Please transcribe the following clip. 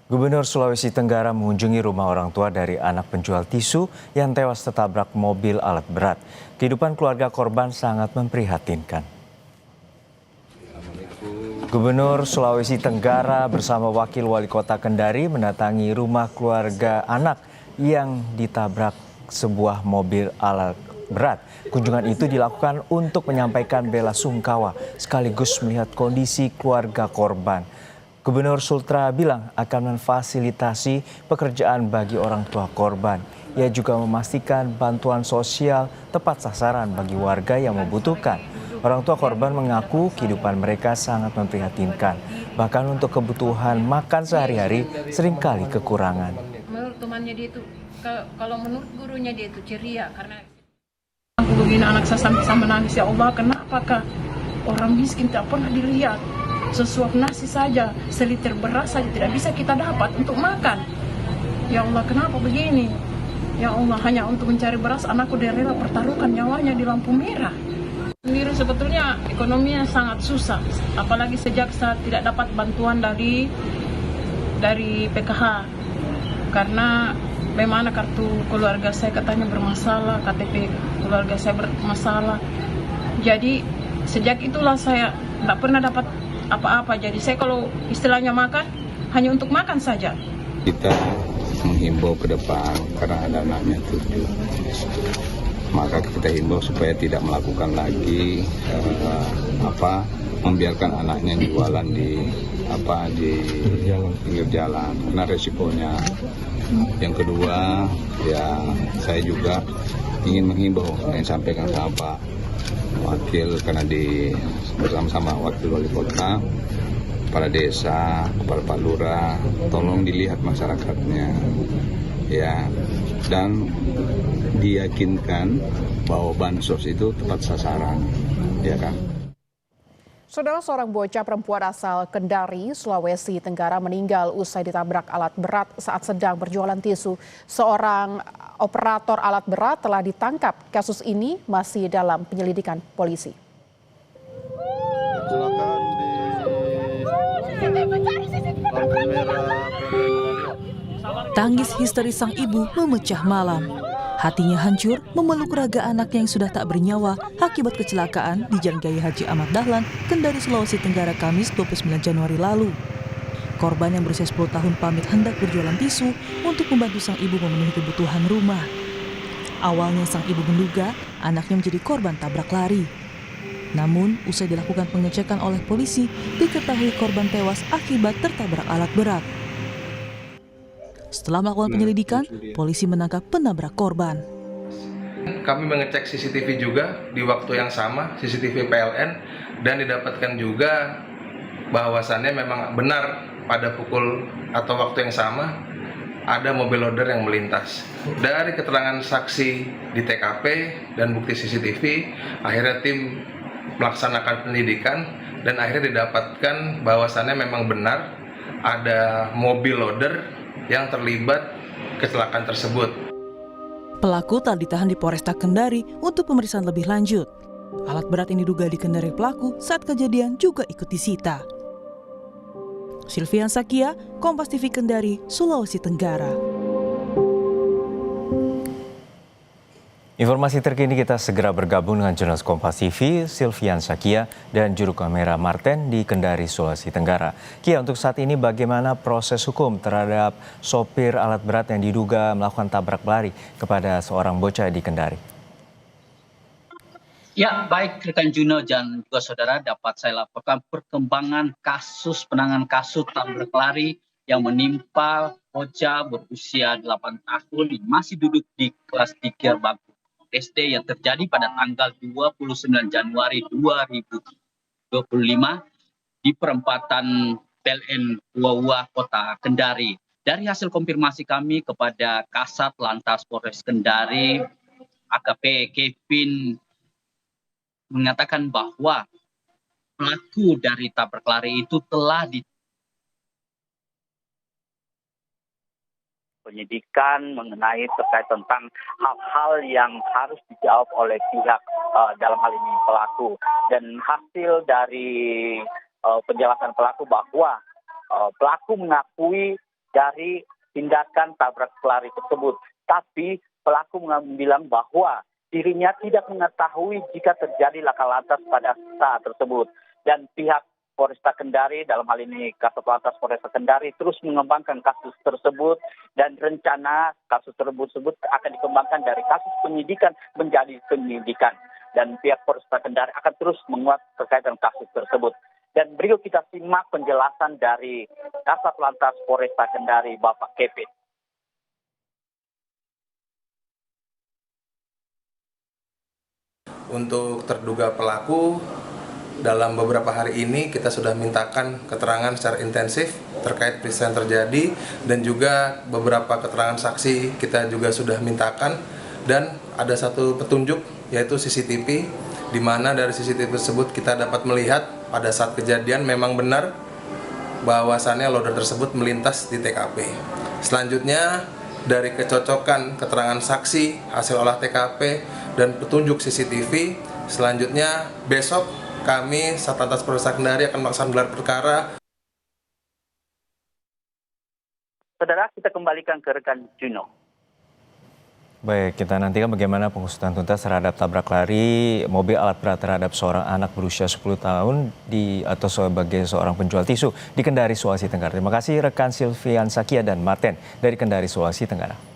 Gubernur Sulawesi Tenggara mengunjungi rumah orang tua dari anak penjual tisu yang tewas tertabrak mobil alat berat. Kehidupan keluarga korban sangat memprihatinkan. Gubernur Sulawesi Tenggara bersama Wakil Wali Kota Kendari mendatangi rumah keluarga anak yang ditabrak sebuah mobil alat berat. Kunjungan itu dilakukan untuk menyampaikan bela sungkawa sekaligus melihat kondisi keluarga korban. Gubernur Sultra bilang akan memfasilitasi pekerjaan bagi orang tua korban. Ia juga memastikan bantuan sosial tepat sasaran bagi warga yang membutuhkan. Orang tua korban mengaku kehidupan mereka sangat memprihatinkan. Bahkan untuk kebutuhan makan sehari-hari seringkali kekurangan. Menurut temannya dia itu, kalau menurut gurunya dia itu ceria karena aku begini anak saya sampai menangis, ya Allah, kenapakah orang miskin tak pernah dilihat? Sesuap nasi saja, seliter beras saja tidak bisa kita dapat untuk makan. Ya Allah, kenapa begini? Ya Allah, hanya untuk mencari beras anakku dia rela pertaruhkan nyawanya di lampu merah. Sendiri sebetulnya ekonominya sangat susah, apalagi sejak saya tidak dapat bantuan dari PKH. Karena bagaimana kartu keluarga saya katanya bermasalah, KTP keluarga saya bermasalah. Jadi sejak itulah saya tidak pernah dapat apa-apa. Jadi saya kalau istilahnya makan, hanya untuk makan saja. Kita menghimbau ke depan karena ada anaknya 7. Maka kita himbau supaya tidak melakukan lagi membiarkan anaknya jualan di pinggir jalan karena resikonya. Yang kedua, ya saya juga ingin menghimbau yang disampaikan sama Pak Wakil karena bersama-sama Wakil Wali Kota, kepala desa, kepala Pak Lurah, tolong dilihat masyarakatnya, ya, dan diyakinkan bahwa bansos itu tepat sasaran, ya kan. Saudara, seorang bocah perempuan asal Kendari, Sulawesi Tenggara meninggal usai ditabrak alat berat saat sedang berjualan tisu. Seorang operator alat berat telah ditangkap. Kasus ini masih dalam penyelidikan polisi. Tangis histeris sang ibu memecah malam. Hatinya hancur memeluk raga anaknya yang sudah tak bernyawa akibat kecelakaan di Jalan Gaya Haji Ahmad Dahlan, Kendari, Sulawesi Tenggara, Kamis 29 Januari lalu. Korban yang berusia 10 tahun pamit hendak berjualan tisu untuk membantu sang ibu memenuhi kebutuhan rumah. Awalnya sang ibu menduga anaknya menjadi korban tabrak lari. Namun, usai dilakukan pengecekan oleh polisi, diketahui korban tewas akibat tertabrak alat berat. Setelah melakukan penyelidikan, polisi menangkap penabrak korban. Kami mengecek CCTV juga di waktu yang sama, CCTV PLN, dan didapatkan juga bahwasannya memang benar pada pukul atau waktu yang sama ada mobil loader yang melintas. Dari keterangan saksi di TKP dan bukti CCTV, akhirnya tim melaksanakan penyelidikan dan akhirnya didapatkan bahwasannya memang benar ada mobil loader yang terlibat kecelakaan tersebut. Pelaku telah ditahan di Polresta Kendari untuk pemeriksaan lebih lanjut. Alat berat yang diduga dikendari pelaku saat kejadian juga ikut disita. Silvian Sakia, Kompas TV Kendari, Sulawesi Tenggara. Informasi terkini kita segera bergabung dengan jurnalis Kompas TV, Silvian Sakia, dan juru kamera Marten di Kendari, Sulawesi Tenggara. Kia, untuk saat ini bagaimana proses hukum terhadap sopir alat berat yang diduga melakukan tabrak lari kepada seorang bocah di Kendari? Ya, baik rekan Juno dan juga saudara, dapat saya laporkan perkembangan penanganan kasus tabrak lari yang menimpa bocah berusia 8 tahun yang masih duduk di kelas 3 bangku SD yang terjadi pada tanggal 29 Januari 2025 di perempatan PLN Wawa Kota Kendari. Dari hasil konfirmasi kami kepada Kasat Lantas Polres Kendari, AKP Kevin mengatakan bahwa pelaku dari tabrak lari itu telah penyidikan mengenai terkait tentang hal-hal yang harus dijawab oleh pihak dalam hal ini pelaku, dan hasil dari penjelasan pelaku bahwa pelaku mengakui dari tindakan tabrak lari tersebut. Tapi pelaku bilang bahwa dirinya tidak mengetahui jika terjadi laka lantas pada saat tersebut. Dan pihak Polresta Kendari, dalam hal ini Kasat Lantas Polresta Kendari, terus mengembangkan kasus tersebut dan rencana kasus tersebut akan dikembangkan dari kasus penyidikan menjadi penyidikan. Dan pihak Polresta Kendari akan terus menguat terkait dengan kasus tersebut. Dan berikut kita simak penjelasan dari Kasat Lantas Polresta Kendari, Bapak Kevin. Untuk terduga pelaku, dalam beberapa hari ini kita sudah mintakan keterangan secara intensif terkait peristiwa yang terjadi, dan juga beberapa keterangan saksi kita juga sudah mintakan, dan ada satu petunjuk yaitu CCTV, di mana dari CCTV tersebut kita dapat melihat pada saat kejadian memang benar bahwasannya loader tersebut melintas di TKP. Selanjutnya dari kecocokan keterangan saksi, hasil olah TKP, dan petunjuk CCTV, selanjutnya besok kami Satlantas Polresta Kendari akan melaksanakan gelar perkara. Saudara, kita kembalikan ke rekan Juno. Baik, kita nantikan bagaimana pengusutan tuntas terhadap tabrak lari mobil alat berat terhadap seorang anak berusia 10 tahun atau sebagai seorang penjual tisu di Kendari, Sulawesi Tenggara. Terima kasih rekan Silvian Sakia dan Martin dari Kendari, Sulawesi Tenggara.